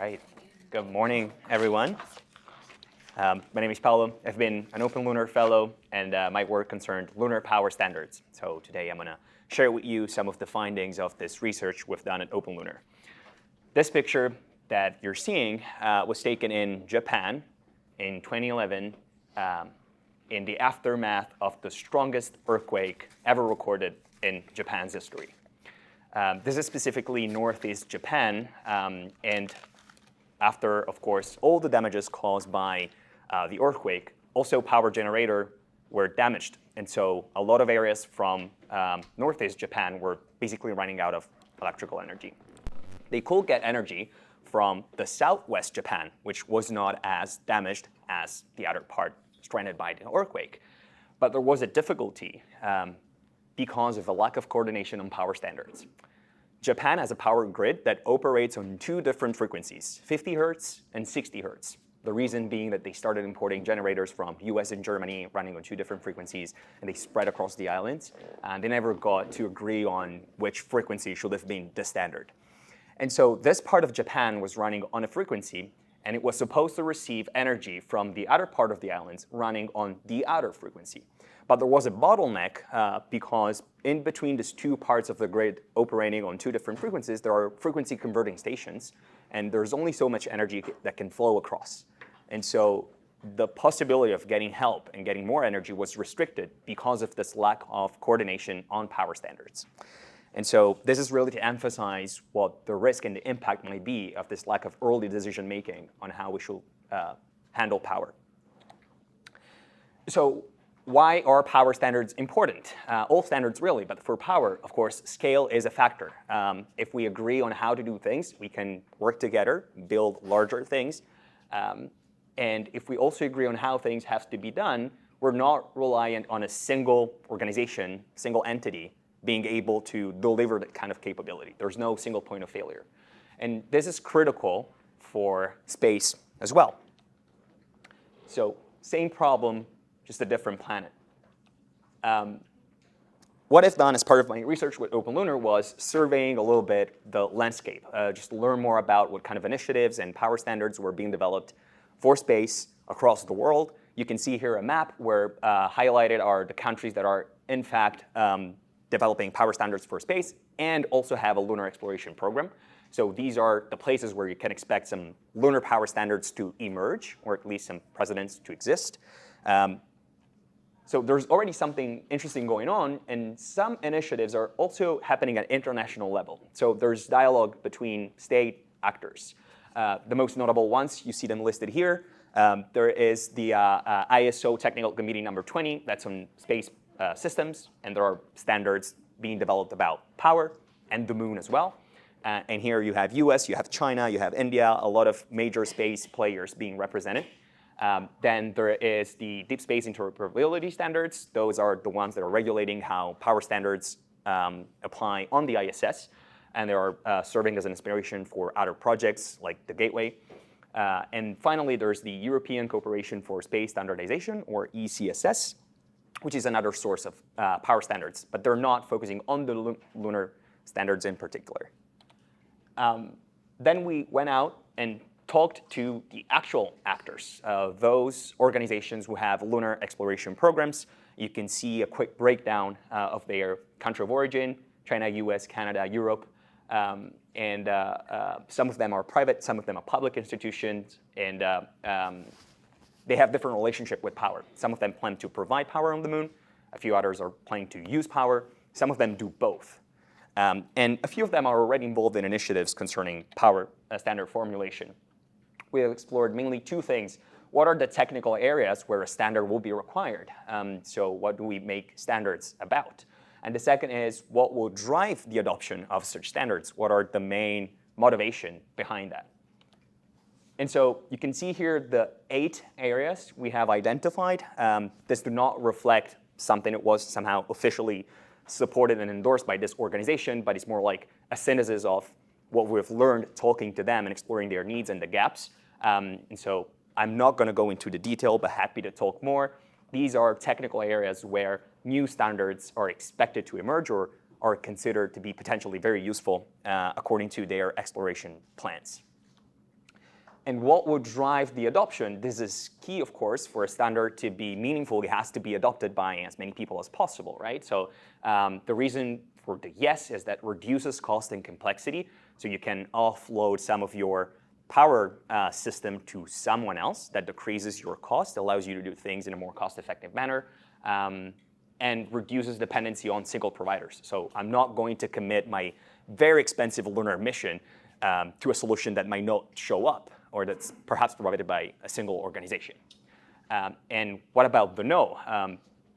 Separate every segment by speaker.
Speaker 1: right. Good morning, everyone. My name is Paolo. I've been an Open Lunar Fellow, and my work concerned lunar power standards. So today I'm going to share with you some of the findings of this research we've done at Open Lunar. This picture that you're seeing was taken in Japan in 2011 in the aftermath of the strongest earthquake ever recorded in Japan's history. This is specifically northeast Japan, and after, of course, all the damages caused by the earthquake, also power generator were damaged. And so a lot of areas from northeast Japan were basically running out of electrical energy. They could get energy from the southwest Japan, which was not as damaged as the other part stranded by the earthquake. But there was a difficulty because of a lack of coordination on power standards. Japan has a power grid that operates on two different frequencies, 50 hertz and 60 hertz. The reason being that they started importing generators from US and Germany running on two different frequencies, and they spread across the islands. And they never got to agree on which frequency should have been the standard. And so this part of Japan was running on a frequency, and it was supposed to receive energy from the other part of the islands running on the other frequency. But there was a bottleneck because in between these two parts of the grid operating on two different frequencies, there are frequency converting stations, and there's only so much energy that can flow across. And so the possibility of getting help and getting more energy was restricted because of this lack of coordination on power standards. And so this is really to emphasize what the risk and the impact might be of this lack of early decision making on how we should handle power. So why are power standards important? All standards really, but for power, of course, scale is a factor. If we agree on how to do things, we can work together, build larger things. And if we also agree on how things have to be done, we're not reliant on a single organization, single entity, being able to deliver that kind of capability. There's no single point of failure. And this is critical for space as well. So same problem, just a different planet. What I've done as part of my research with Open Lunar was surveying a little bit the landscape, just to learn more about what kind of initiatives and power standards were being developed for space across the world. You can see here a map where highlighted are the countries that are, in fact, developing power standards for space and also have a lunar exploration program. So these are the places where you can expect some lunar power standards to emerge, or at least some precedents to exist. So there's already something interesting going on, and some initiatives are also happening at international level. So there's dialogue between state actors. The most notable ones, you see them listed here. There is the ISO Technical Committee number 20, that's on space systems, and there are standards being developed about power and the moon as well. And here you have US, you have China, you have India, a lot of major space players being represented. Then there is the Deep Space Interoperability Standards. Those are the ones that are regulating how power standards apply on the ISS, and they are serving as an inspiration for other projects like the Gateway. And finally, there's the European Cooperation for Space Standardization, or ECSS, which is another source of power standards, but they're not focusing on the lunar standards in particular. Then we went out and talked to the actual actors, those organizations who have lunar exploration programs. You can see a quick breakdown of their country of origin: China, US, Canada, Europe. And some of them are private, some of them are public institutions, and they have different relationship with power. Some of them plan to provide power on the moon. A few others are planning to use power. Some of them do both. And a few of them are already involved in initiatives concerning power standard formulation. We have explored mainly two things. What are the technical areas where a standard will be required? So what do we make standards about? And the second is, what will drive the adoption of such standards? What are the main motivation behind that? And so you can see here the 8 areas we have identified. This do not reflect something that was somehow officially supported and endorsed by this organization, but it's more like a synthesis of what we've learned talking to them and exploring their needs and the gaps. And so I'm not going to go into the detail, but happy to talk more. These are technical areas where new standards are expected to emerge or are considered to be potentially very useful according to their exploration plans. And what would drive the adoption? This is key, of course, for a standard to be meaningful. It has to be adopted by as many people as possible, right? So the reason for the yes is that reduces cost and complexity. So you can offload some of your power system to someone else. That decreases your cost, allows you to do things in a more cost-effective manner, and reduces dependency on single providers. So I'm not going to commit my very expensive lunar mission to a solution that might not show up, or that's perhaps provided by a single organization. And what about the no?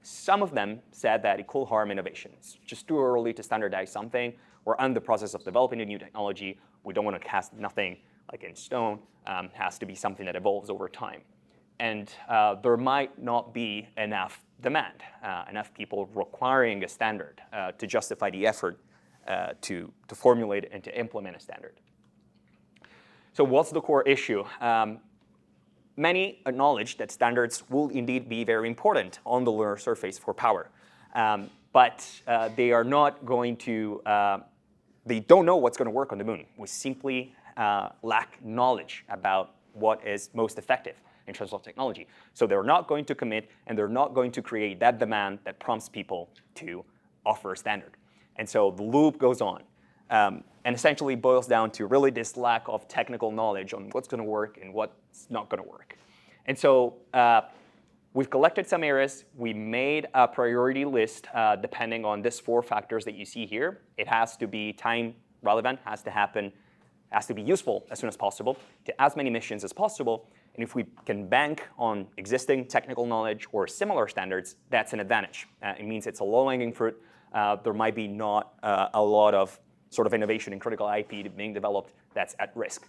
Speaker 1: Some of them said that it could harm innovation. It's just too early to standardize something. We're in the process of developing a new technology. We don't want to cast nothing like in stone. It has to be something that evolves over time. And there might not be enough demand, enough people requiring a standard to justify the effort to formulate and to implement a standard. So what's the core issue? Many acknowledge that standards will indeed be very important on the lunar surface for power, but they are not going to, they don't know what's going to work on the moon. We simply lack knowledge about what is most effective in terms of technology. So they're not going to commit, and they're not going to create that demand that prompts people to offer a standard. And so the loop goes on. And essentially boils down to really this lack of technical knowledge on what's going to work and what's not going to work. And so we've collected some areas. We made a priority list depending on these 4 factors that you see here. It has to be time relevant, has to happen, has to be useful as soon as possible to as many missions as possible. And if we can bank on existing technical knowledge or similar standards, that's an advantage. It means it's a low-hanging fruit. There might be not a lot of sort of innovation and critical IP being developed that's at risk.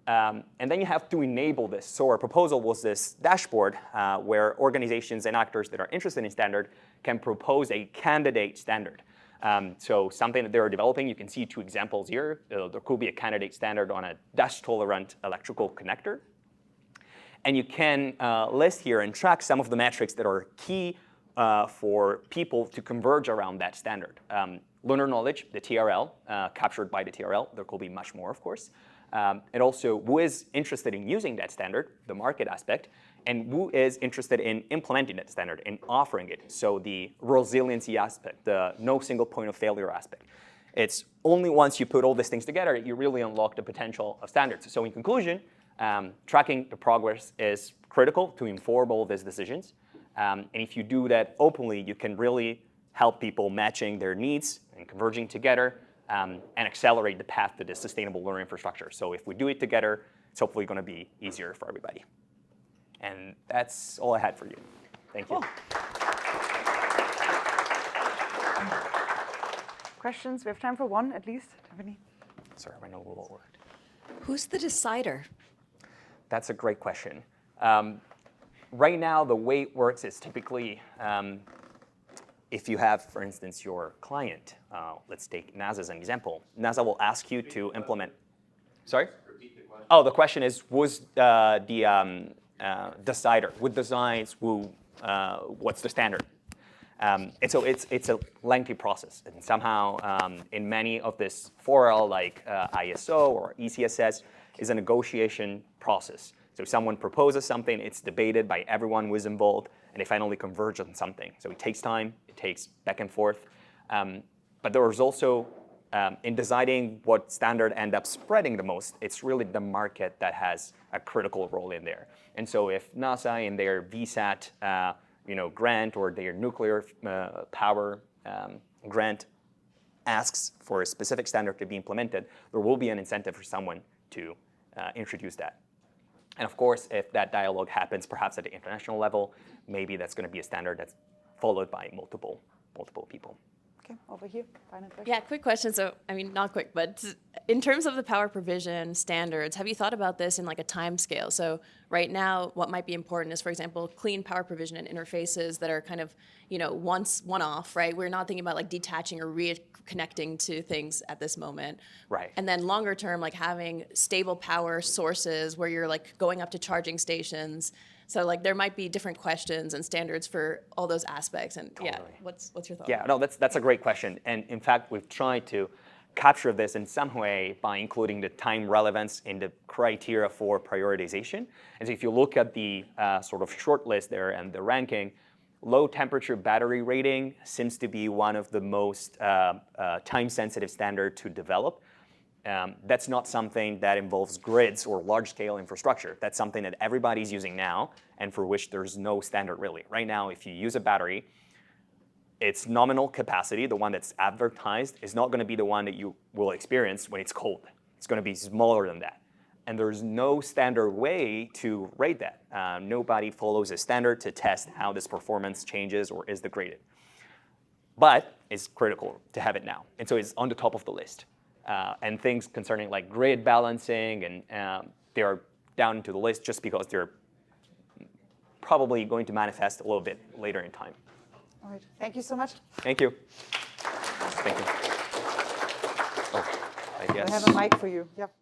Speaker 1: And then you have to enable this. So our proposal was this dashboard where organizations and actors that are interested in standard can propose a candidate standard. So something that they're developing, you can see 2 examples here. There could be a candidate standard on a dust-tolerant electrical connector. And you can list here and track some of the metrics that are key for people to converge around that standard. Lunar knowledge, the TRL, captured by the TRL. There could be much more, of course. And also, who is interested in using that standard, the market aspect, and who is interested in implementing that standard and offering it. So the resiliency aspect, the no single point of failure aspect. It's only once you put all these things together that you really unlock the potential of standards. So in conclusion, tracking the progress is critical to inform all these decisions. And if you do that openly, you can really help people matching their needs and converging together and accelerate the path to this sustainable lunar infrastructure. So if we do it together, it's hopefully going to be easier for everybody. And that's all I had for you. Thank you.
Speaker 2: Cool. Questions? We have time for one at least. Have any?
Speaker 1: Sorry, I know a little word.
Speaker 3: Who's the decider?
Speaker 1: That's a great question. Right now, the way it works is typically if you have, for instance, your client, let's take NASA as an example. NASA will ask you to implement. Sorry? Repeat the question. Oh, the question is, was the decider, who decides what's the standard? And so it's a lengthy process. And somehow, in many of this 4L, like ISO or ECSS, is a negotiation process. So someone proposes something, it's debated by everyone who is involved, and they finally converge on something. So it takes time, it takes back and forth. But there is also, in deciding what standard ends up spreading the most, it's really the market that has a critical role in there. And so if NASA in their VSAT grant or their nuclear power grant asks for a specific standard to be implemented, there will be an incentive for someone to introduce that. And of course, if that dialogue happens perhaps at the international level, maybe that's going to be a standard that's followed by multiple people.
Speaker 2: Okay, over here, final question.
Speaker 3: Yeah, quick question. So, I mean, not quick, but in terms of the power provision standards, have you thought about this in like a time scale? So right now, what might be important is, for example, clean power provision and interfaces that are kind of, one-off, right? We're not thinking about like detaching or reconnecting to things at this moment.
Speaker 1: Right.
Speaker 3: And then longer term, like having stable power sources where you're like going up to charging stations. So like there might be different questions and standards for all those aspects. And
Speaker 1: Totally.
Speaker 3: yeah, what's your thought?
Speaker 1: Yeah, no, that's a great question. And in fact, we've tried to capture this in some way by including the time relevance in the criteria for prioritization. And so if you look at the sort of short list there and the ranking, low temperature battery rating seems to be one of the most time-sensitive standard to develop. That's not something that involves grids or large-scale infrastructure. That's something that everybody's using now and for which there's no standard really. Right now, if you use a battery, its nominal capacity, the one that's advertised, is not going to be the one that you will experience when it's cold. It's going to be smaller than that. And there's no standard way to rate that. Nobody follows a standard to test how this performance changes or is degraded. But it's critical to have it now. And so it's on the top of the list. And things concerning like grid balancing, and they are down to the list just because they're probably going to manifest a little bit later in time.
Speaker 2: All right. Thank you so much.
Speaker 1: Thank you. Thank you. Oh, I guess.
Speaker 2: I have a mic for you. Yep.